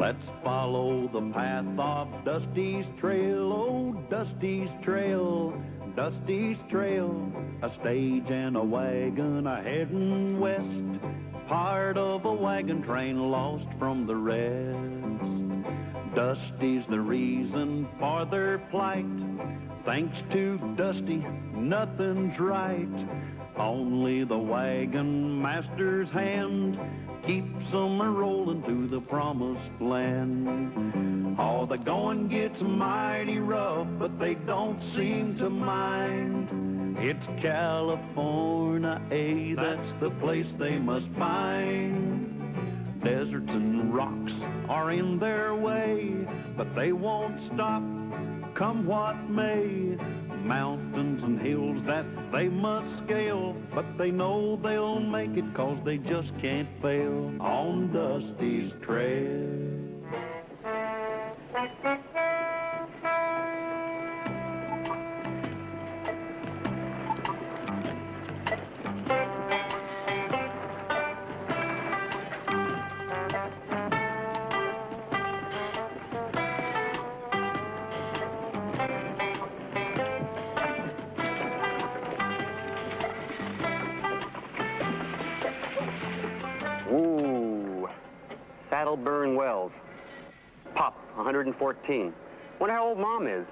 Let's follow the path of Dusty's trail, oh, Dusty's trail, Dusty's trail. A stage and a wagon a-heading west, part of a wagon train lost from the rest. Dusty's the reason for their plight. Thanks to Dusty, nothing's right. Only the wagon master's hand keeps them a-rolling to the promised land. Oh, the going gets mighty rough, but they don't seem to mind. It's California, that's the place they must find. Deserts and rocks are in their way, but they won't stop, come what may. Mountains and hills that they must scale, but they know they'll make it 'cause they just can't fail on Dusty's trail. Burn Wells. Pop, 114. Wonder how old Mom is.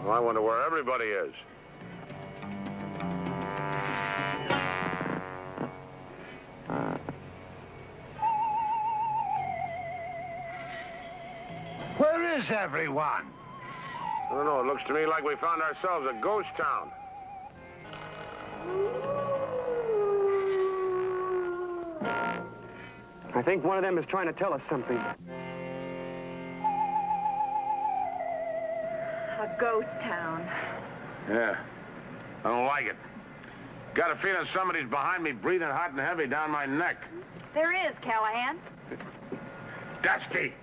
Well, I wonder where everybody is. Where is everyone? I don't know. It looks to me like we found ourselves a ghost town. I think one of them is trying to tell us something. A ghost town. Yeah. I don't like it. Got a feeling somebody's behind me breathing hot and heavy down my neck. There is, Callahan. Dusty!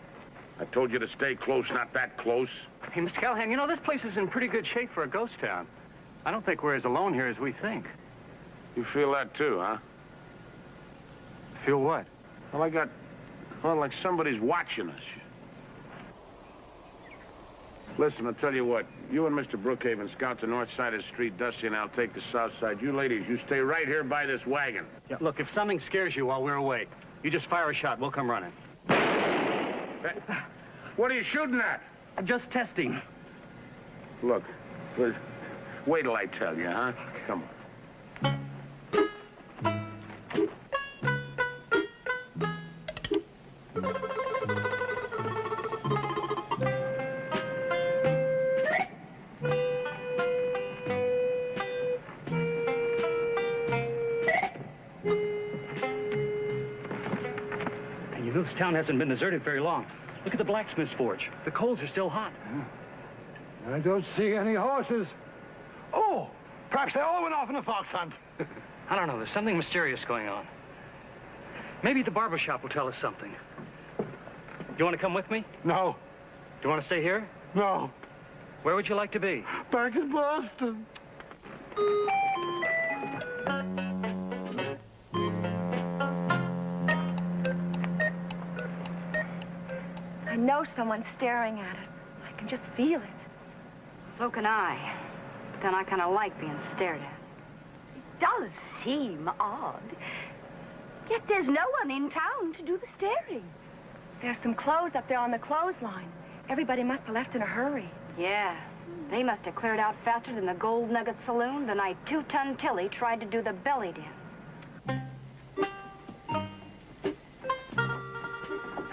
I told you to stay close, not that close. Hey, Mr. Callahan, you know, this place is in pretty good shape for a ghost town. I don't think we're as alone here as we think. You feel that too, huh? Feel what? Well, like somebody's watching us. Listen, I'll tell you what. You and Mr. Brookhaven scout the north side of the street, Dusty, and I'll take the south side. You ladies, you stay right here by this wagon. Yeah, look, if something scares you while we're away, you just fire a shot. We'll come running. Hey, what are you shooting at? I'm just testing. Look, wait till I tell you, huh? Come on. And you know this town hasn't been deserted very long. Look at the blacksmith's forge. The coals are still hot. I don't see any horses. Oh, perhaps they all went off in a fox hunt. I don't know. There's something mysterious going on. Maybe the barber shop will tell us something. You want to come with me? No. Do you want to stay here? No. Where would you like to be? Back in Boston. I know someone's staring at us. I can just feel it. So can I. But then I kind of like being stared at. It does seem odd. Yet there's no one in town to do the staring. There's some clothes up there on the clothesline. Everybody must have left in a hurry. Yeah. They must have cleared out faster than the Gold Nugget Saloon the night 2-Ton Tilly tried to do the belly dance.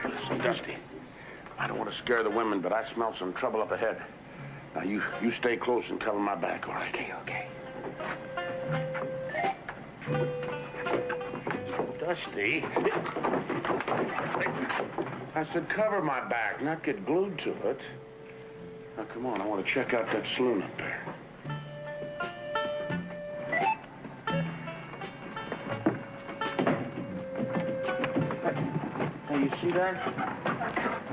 Hey, listen, Dusty. I don't want to scare the women, but I smell some trouble up ahead. Now, you stay close and cover my back, all right? Okay. Dusty. I said cover my back, not get glued to it. Now, come on, I want to check out that saloon up there. Hey, you see that?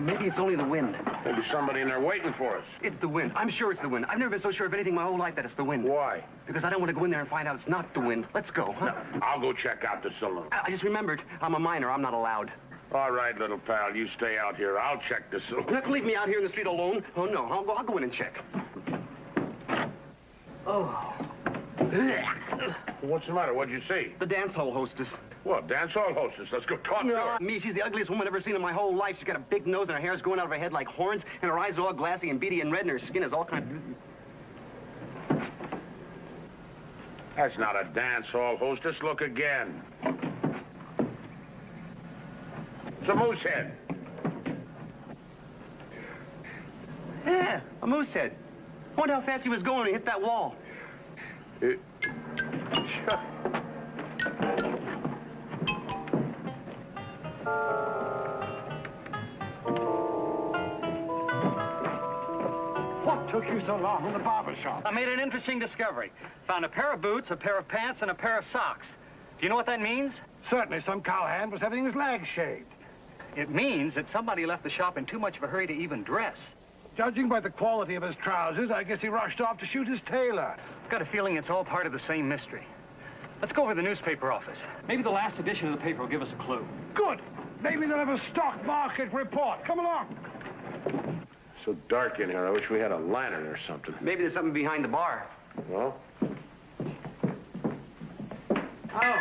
Maybe it's only the wind. Maybe somebody in there waiting for us. It's the wind. I'm sure it's the wind. I've never been so sure of anything my whole life that it's the wind. Why? Because I don't want to go in there and find out it's not the wind. Let's go, huh? I'll go check out the saloon. I just remembered, I'm a minor. I'm not allowed. All right, little pal, you stay out here. I'll check the saloon. You're not going to leave me out here in the street alone. Oh, no. I'll go in and check. Oh. What's the matter? What'd you see? The dance hall hostess. Well, dance hall hostess. Let's go talk to her. Me, she's the ugliest woman I've ever seen in my whole life. She's got a big nose and her hair's going out of her head like horns, and her eyes are all glassy and beady and red, and her skin is all kind of... That's not a dance hall hostess. Look again. It's a moose head. Yeah, a moose head. I wonder how fast he was going when he hit that wall. What took you so long in the barber shop? I made an interesting discovery. Found a pair of boots, a pair of pants, and a pair of socks. Do you know what that means? Certainly some cowhand was having his legs shaved. It means that somebody left the shop in too much of a hurry to even dress. Judging by the quality of his trousers, I guess he rushed off to shoot his tailor. I've got a feeling it's all part of the same mystery. Let's go over to the newspaper office. Maybe the last edition of the paper will give us a clue. Good. Maybe they'll have a stock market report. Come along. So dark in here. I wish we had a lantern or something. Maybe there's something behind the bar. Well? Oh,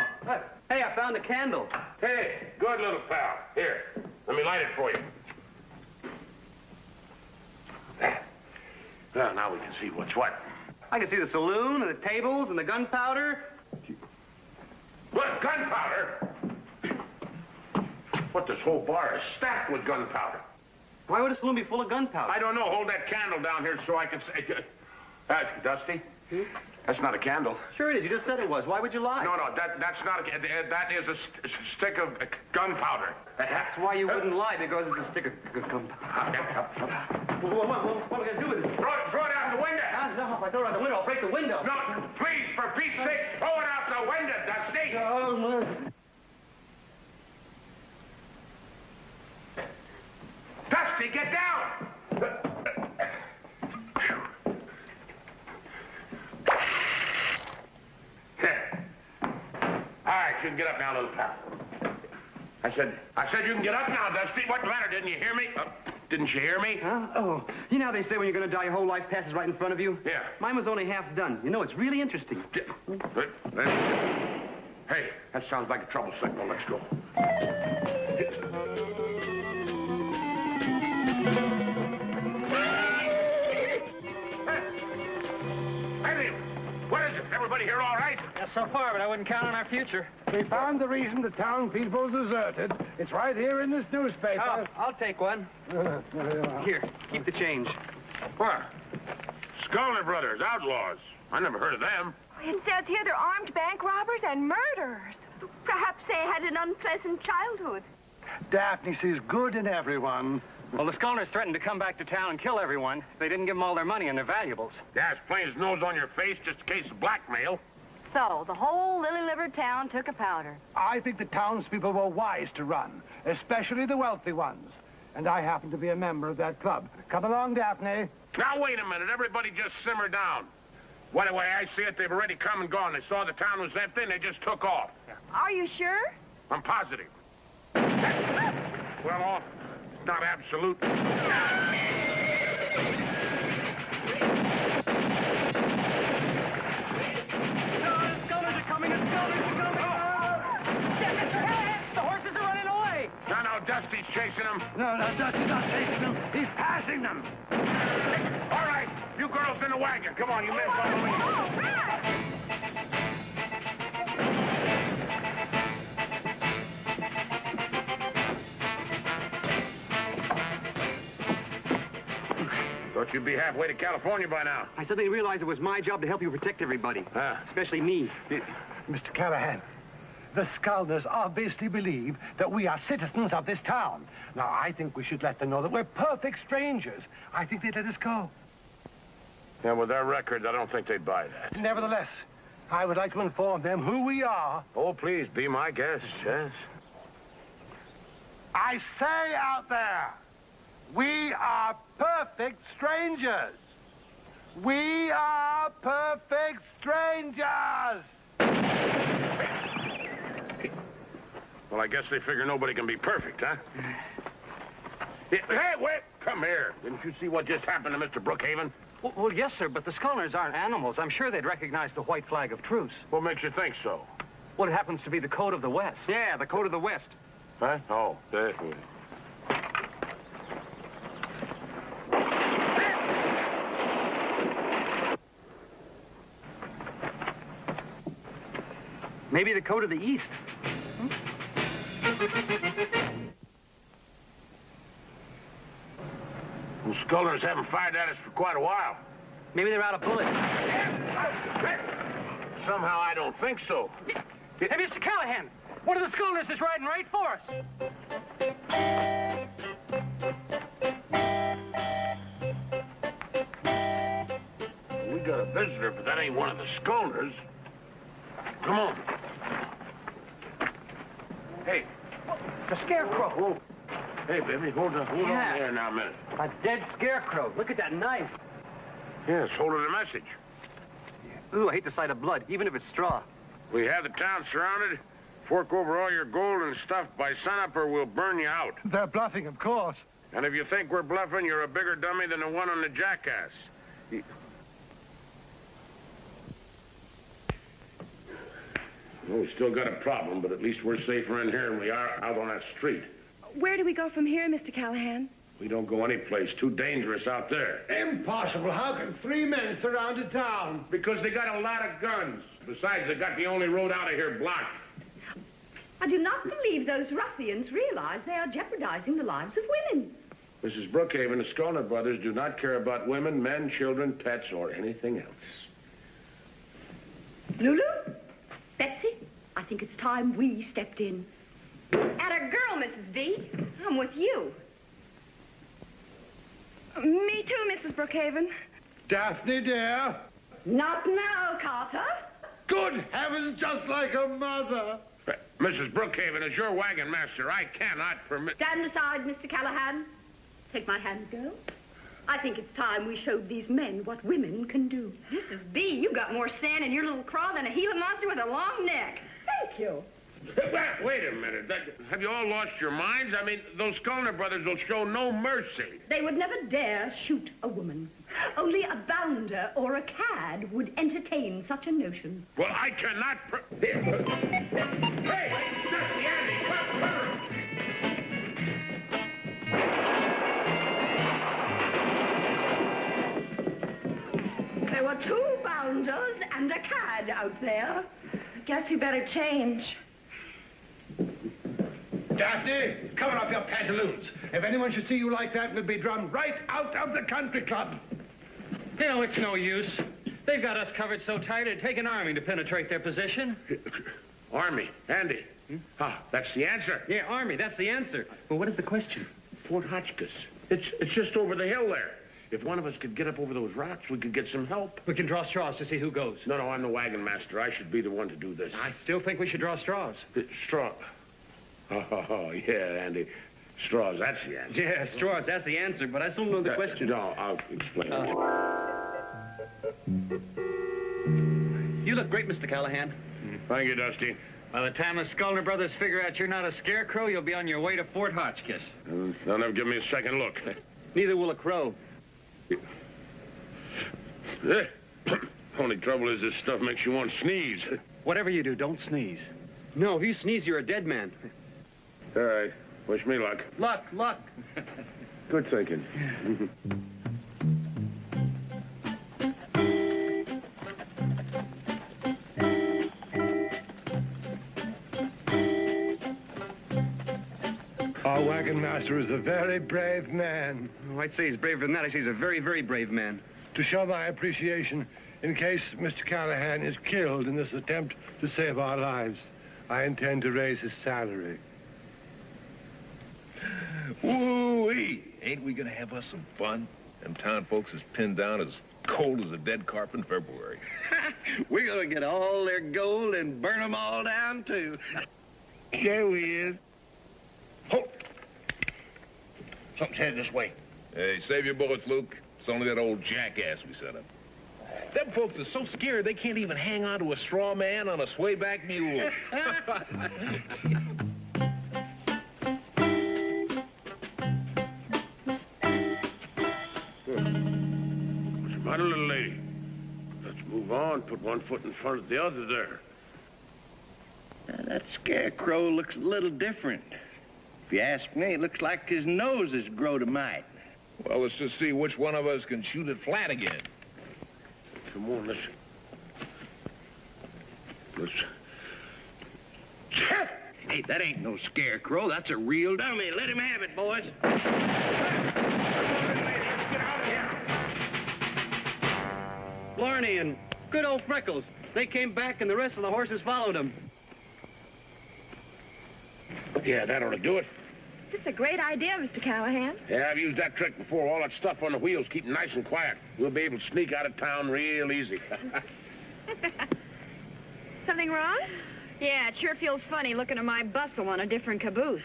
hey, I found a candle. Hey, good little pal. Here, let me light it for you. Well, now we can see what's what. I can see the saloon and the tables and the gunpowder. What, gunpowder? What, this whole bar is stacked with gunpowder. Why would a saloon be full of gunpowder? I don't know. Hold that candle down here so I can say... Dusty? That's not a candle. Sure it is. You just said it was. Why would you lie? No, that's not a... That is a stick of gunpowder. That's why you wouldn't lie, because it's a stick of gunpowder. What am I going to do with it? Throw it out the window. No, if I throw it out the window, I'll break the window. No, please, for Pete's sake, throw it out the window, Dusty. Dusty, get down! All right, you can get up now, little pal. I said you can get up now, Dusty. What the matter? Didn't you hear me? Didn't you hear me? Huh? Oh, you know how they say when you're going to die, your whole life passes right in front of you? Yeah. Mine was only half done. You know, it's really interesting. Hey, that sounds like a trouble signal. Let's go. Hey, what is it? Everybody here all right? Yeah, so far, but I wouldn't count on our future. We found the reason the town people deserted. It's right here in this newspaper. Oh, I'll take one. Here, keep the change. What? Sculler Brothers, outlaws. I never heard of them. It says here they're armed bank robbers and murderers. Perhaps they had an unpleasant childhood. Daphne sees good in everyone. Well, the Scullers threatened to come back to town and kill everyone if they didn't give them all their money and their valuables. Yeah, it's plain as nose on your face, just in case of blackmail. So, the whole lily-livered town took a powder. I think the townspeople were wise to run, especially the wealthy ones. And I happen to be a member of that club. Come along, Daphne. Now, wait a minute. Everybody just simmer down. Well, the way I see it, they've already come and gone. They saw the town was empty, and they just took off. Are you sure? I'm positive. Well, not absolute. Dusty's chasing them. No, Dusty's not chasing them. He's passing them. All right, you girls in the wagon. Come on, you men follow me. Thought you'd be halfway to California by now. I suddenly realized it was my job to help you protect everybody. Especially me. Mr. Callahan, the Scullers obviously believe that we are citizens of this town. Now, I think we should let them know that we're perfect strangers. I think they'd let us go. Yeah, with their records, I don't think they'd buy that. Nevertheless, I would like to inform them who we are. Oh, please, be my guest, yes. I say out there, We are perfect strangers. We are perfect strangers. Well, I guess they figure nobody can be perfect, huh? Hey, wait! Come here. Didn't you see what just happened to Mr. Brookhaven? Well, yes, sir, but the Scullners aren't animals. I'm sure they'd recognize the white flag of truce. What makes you think so? Well, it happens to be the code of the West. Yeah, the code of the West. Huh? Oh, Maybe the code of the East. Well, Scullners haven't fired at us for quite a while. Maybe they're out of bullets. Somehow I don't think so. Hey, Mr. Callahan, one of the Scullners is riding right for us. We got a visitor, but that ain't one of the Scullners. Come on. Hey. It's a scarecrow. Whoa. Hey, baby, hold on there now a minute. A dead scarecrow. Look at that knife. Yes, hold it a message. Ooh, I hate the sight of blood, even if it's straw. We have the town surrounded. Fork over all your gold and stuff by sunup or we'll burn you out. They're bluffing, of course. And if you think we're bluffing, you're a bigger dummy than the one on the jackass. Well, we still got a problem, but at least we're safer in here than we are out on that street. Where do we go from here, Mr. Callahan? We don't go any place. Too dangerous out there. Impossible. How can 3 men surround a town? Because they got a lot of guns. Besides, they got the only road out of here blocked. I do not believe those ruffians realize they are jeopardizing the lives of women. Mrs. Brookhaven, the Scullner brothers do not care about women, men, children, pets, or anything else. Lulu? Betsy? I think it's time we stepped in. Atta girl, Mrs. V. I'm with you. Me too, Mrs. Brookhaven. Daphne, dear. Not now, Carter. Good heavens, just like a mother. Mrs. Brookhaven, as your wagon master, I cannot permit... Stand aside, Mr. Callahan. Take my hand, girl. I think it's time we showed these men what women can do. Mrs. B, you got more sand in your little craw than a Gila monster with a long neck. Thank you. Wait a minute. Have you all lost your minds? I mean, those Scullner brothers will show no mercy. They would never dare shoot a woman. Only a bounder or a cad would entertain such a notion. Well, I cannot... Here. Hey! Dusty, Andy, cover! There were 2 bounders and a cad out there. Guess you better change. Daphne, cover up your pantaloons. If anyone should see you like that, we'll be drummed right out of the country club. You know, it's no use. They've got us covered so tight it'd take an army to penetrate their position. Army. Andy. Ah, that's the answer. Yeah, army, that's the answer. Well, what is the question? Fort Hotchkiss. It's just over the hill there. If one of us could get up over those rocks, we could get some help. We can draw straws to see who goes. No, I'm the wagon master. I should be the one to do this. I still think we should draw straws. Straw. Oh, yeah, Andy. Straws, that's the answer. Yeah, straws, that's the answer, but I still don't know the question. No, I'll explain it. You look great, Mr. Callahan. Thank you, Dusty. By the time the Scullner brothers figure out you're not a scarecrow, you'll be on your way to Fort Hotchkiss. They'll never give me a second look. Neither will a crow. Only trouble is this stuff makes you want to sneeze. Whatever you do, don't sneeze. No, if you sneeze, you're a dead man. All right. Wish me luck. Luck. Good thinking. Our wagon master is a very brave man. Oh, I'd say he's braver than that. I'd say he's a very, very brave man. To show my appreciation, in case Mr. Callahan is killed in this attempt to save our lives, I intend to raise his salary. Woo-wee! Ain't we gonna have us some fun? Them town folks is pinned down as cold as a dead carp in February. We're gonna get all their gold and burn them all down, too. Yeah, we is. Halt! Something's headed this way. Hey, save your bullets, Luke. It's only that old jackass we set up. Them folks are so scared they can't even hang on to a straw man on a swayback mule. What's the matter, little lady? Let's move on. Put one foot in front of the other there. That scarecrow looks a little different. If you ask me, it looks like his nose has grown a mite. Well, let's just see which one of us can shoot it flat again. Come on, listen. Let's... Hey, that ain't no scarecrow. That's a real dummy. Let him have it, boys. Blarney and good old Freckles. They came back and the rest of the horses followed them. Yeah, that ought to do it. This is a great idea, Mr. Callahan. Yeah, I've used that trick before. All that stuff on the wheels, keep 'em nice and quiet. We'll be able to sneak out of town real easy. Something wrong? Yeah, it sure feels funny looking at my bustle on a different caboose.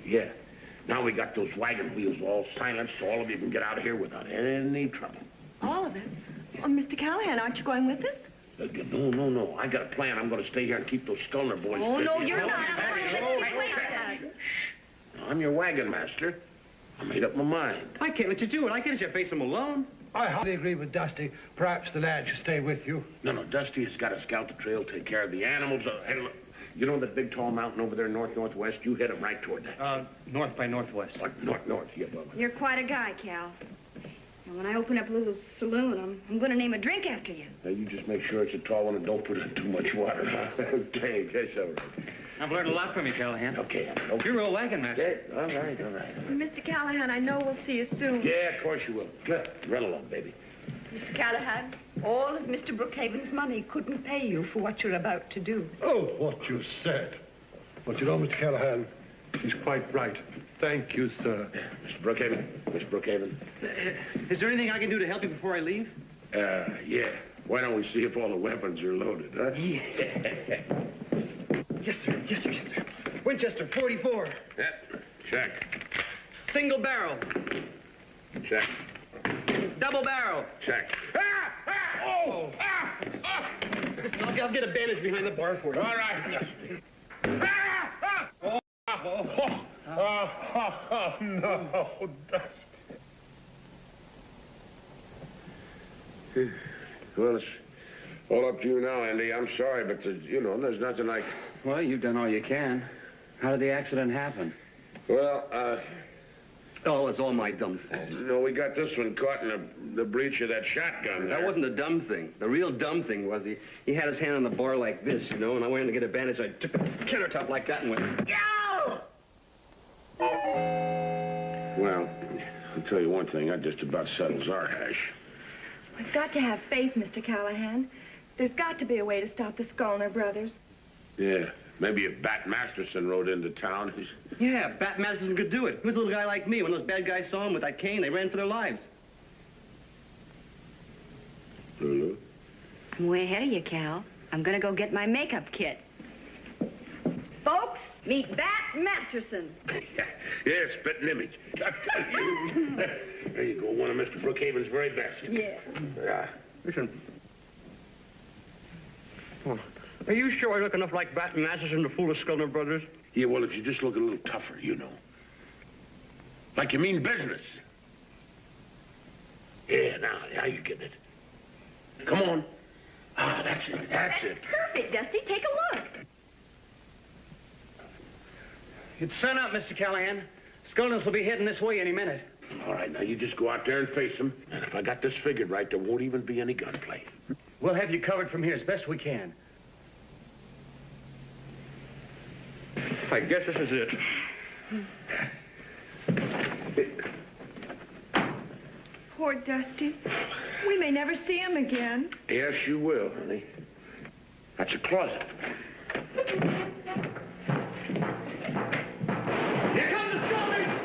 Yeah. Now we got those wagon wheels all silenced so all of you can get out of here without any trouble. All of it? Oh, Mr. Callahan, aren't you going with us? No. I got a plan. I'm going to stay here and keep those Scullner boys. Oh, no, busy. you're not. I'm your wagon master. I made up my mind. I can't let you do it. I can't let you face them alone. I hardly agree with Dusty. Perhaps the lad should stay with you. No, Dusty has got to scout the trail, take care of the animals. Hey, look, you know that big tall mountain over there north-northwest? You head 'em right toward that. North by northwest. North, yeah, Bubba. You're quite a guy, Cal. And when I open up a little saloon, I'm going to name a drink after you. Now, you just make sure it's a tall one and don't put in too much water, huh? Okay, that's all right. I've learned a lot from you, Callahan. Okay. You're a wagon master. Yeah, all right. Mr. Callahan, I know we'll see you soon. Yeah, of course you will. Good. Run along, baby. Mr. Callahan, all of Mr. Brookhaven's money couldn't pay you for what you're about to do. Oh, what you said. But you know, Mr. Callahan, he's quite right. Thank you, sir. Mr. Brookhaven. Is there anything I can do to help you before I leave? Yeah. Why don't we see if all the weapons are loaded, huh? Yeah. Yes, sir. Winchester, 44. Yeah. Check. Single barrel. Check. Double barrel. Check. Listen, I'll get a bandage behind the bar for you. All right. No, Dusty. Well, it's all up to you now, Andy. I'm sorry, but, there's nothing like... Well, you've done all you can. How did the accident happen? Well, Oh, it's all my dumb fault. we got this one caught in the breech of that shotgun there. That wasn't the dumb thing. The real dumb thing was he had his hand on the bar like this, and I went in to get a bandage. I took the countertop like that and went, yow! Well, I'll tell you one thing. That just about settles our hash. We've got to have faith, Mr. Callahan. There's got to be a way to stop the Scullner brothers. Yeah. Maybe if Bat Masterson rode into town, he's... Yeah, Bat Madison could do it. Who's a little guy like me? When those bad guys saw him with that cane, they ran for their lives. Lulu? I'm way ahead of you, Cal. I'm going to go get my makeup kit. Folks, meet Bat Masterson. Yeah, spitting image. There you go, one of Mr. Brookhaven's very best. Yeah. Listen. Are you sure I look enough like Bat Masterson to fool the Scullner brothers? Yeah, well, if you just look a little tougher, Like you mean business. Yeah, now you get it. Come on. That's it. Perfect, Dusty. Take a look. It's sun up, Mr. Callahan. Scullners will be heading this way any minute. All right, now you just go out there and face them. And if I got this figured right, there won't even be any gunplay. We'll have you covered from here as best we can. I guess this is it. Poor Dusty. We may never see him again. Yes, you will, honey. That's a closet. Here come the Scullners!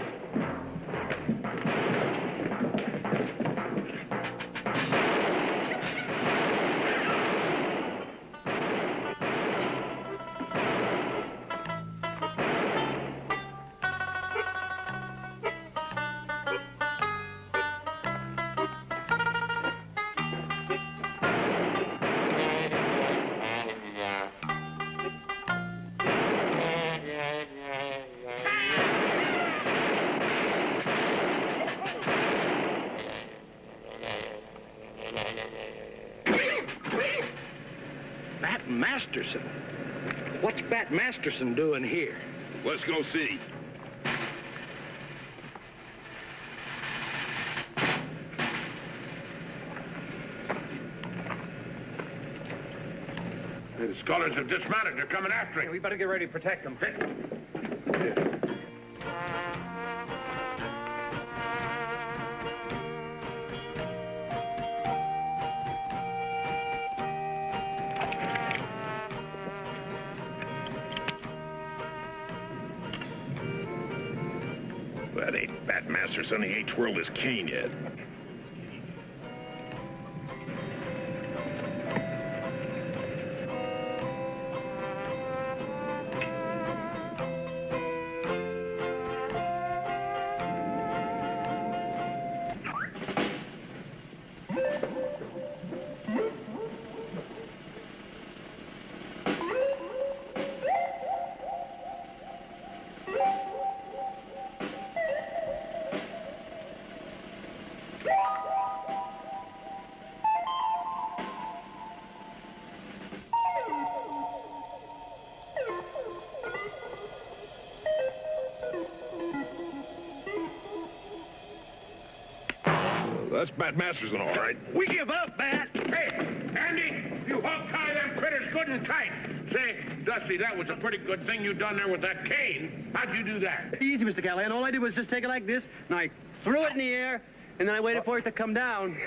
Masterson? What's Bat Masterson doing here? Let's go see. The Scullers have dismounted. They're coming after him. We better get ready to protect them. That ain't Bat Masterson. He ain't twirled his cane yet. That's Bat Masterson, all right. We give up, Bat! Hey, Andy, you hog-tie them critters good and tight. Say, Dusty, that was a pretty good thing you done there with that cane. How'd you do that? Easy, Mr. Callahan. All I did was just take it like this, and I threw it in the air, and then I waited for it to come down.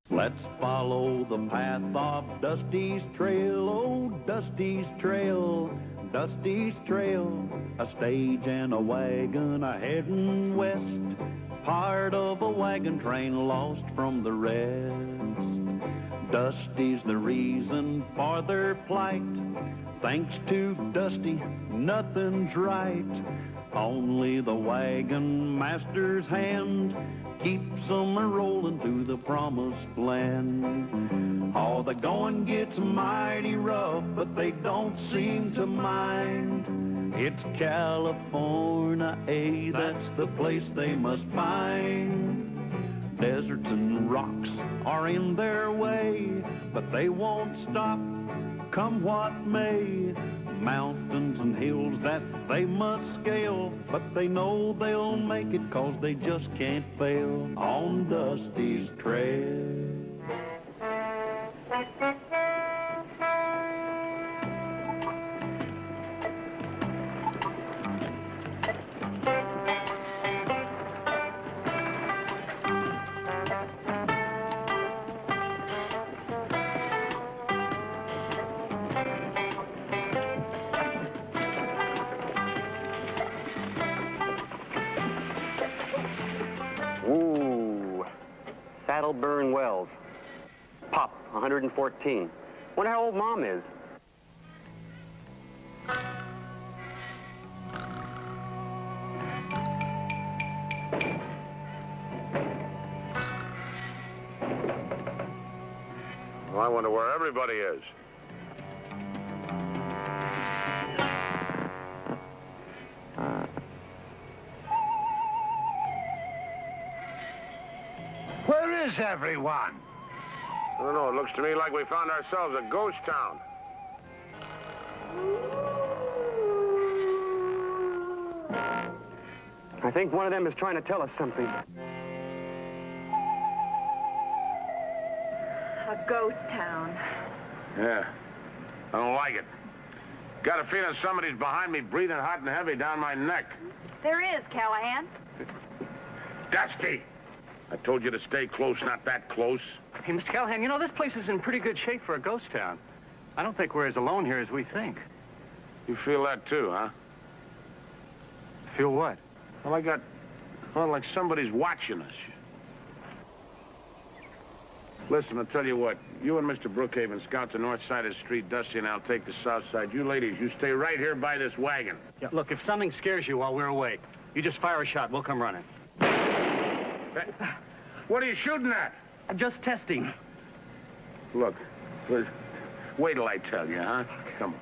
Let's follow the path of Dusty's trail, oh, Dusty's trail, Dusty's trail. A stage and a wagon a-heading west, part of a wagon train lost from the rest. Dusty's the reason for their plight. Thanks to Dusty, nothing's right. Only the wagon master's hand keeps them a-rolling to the promised land. Oh, the going gets mighty rough, but they don't seem to mind. It's California, that's the place they must find. Deserts and rocks are in their way, but they won't stop, come what may. Mountains and hills that they must scale, but they know they'll make it 'cause they just can't fail on Dusty's trail. Saddleburn Wells. Pop, 114. Wonder how old Mom is. Well, I wonder where everybody is. Where is everyone? I don't know. It looks to me like we found ourselves a ghost town. I think one of them is trying to tell us something. A ghost town. Yeah. I don't like it. Got a feeling somebody's behind me breathing hot and heavy down my neck. There is, Callahan. Dusty! I told you to stay close, not that close. Hey, Mr. Callahan, you know, this place is in pretty good shape for a ghost town. I don't think we're as alone here as we think. You feel that too, huh? Feel what? Well, like somebody's watching us. Listen, I'll tell you what. You and Mr. Brookhaven scout the north side of the street. Dusty and I'll take the south side. You ladies, you stay right here by this wagon. Yeah, look, if something scares you while we're away, you just fire a shot. We'll come running. What are you shooting at? I'm just testing. Look, wait till I tell you, huh? Come on.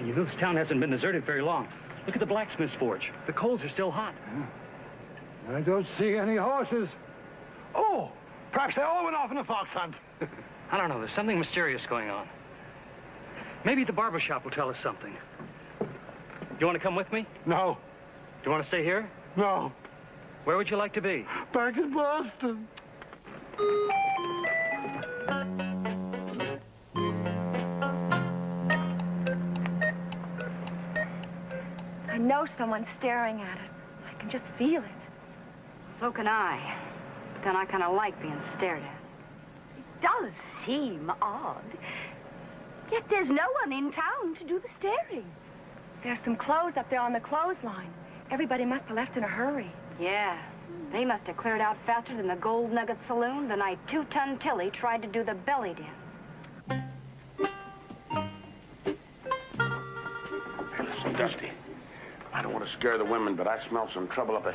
You know, this town hasn't been deserted very long. Look at the blacksmith's forge. The coals are still hot. I don't see any horses. Oh, perhaps they all went off on a fox hunt. I don't know. There's something mysterious going on. Maybe the barber shop will tell us something. You want to come with me? No. Do you want to stay here? No. Where would you like to be? Back in Boston. I know someone's staring at it. I can just feel it. So can I. But then I kind of like being stared at. It does seem odd. Yet there's no one in town to do the staring. There's some clothes up there on the clothesline. Everybody must have left in a hurry. Yeah. They must have cleared out faster than the Gold Nugget Saloon the night 2-Ton Tilly tried to do the belly dance. Hey, listen, Dusty. I don't want to scare the women, but I smell some trouble up ahead.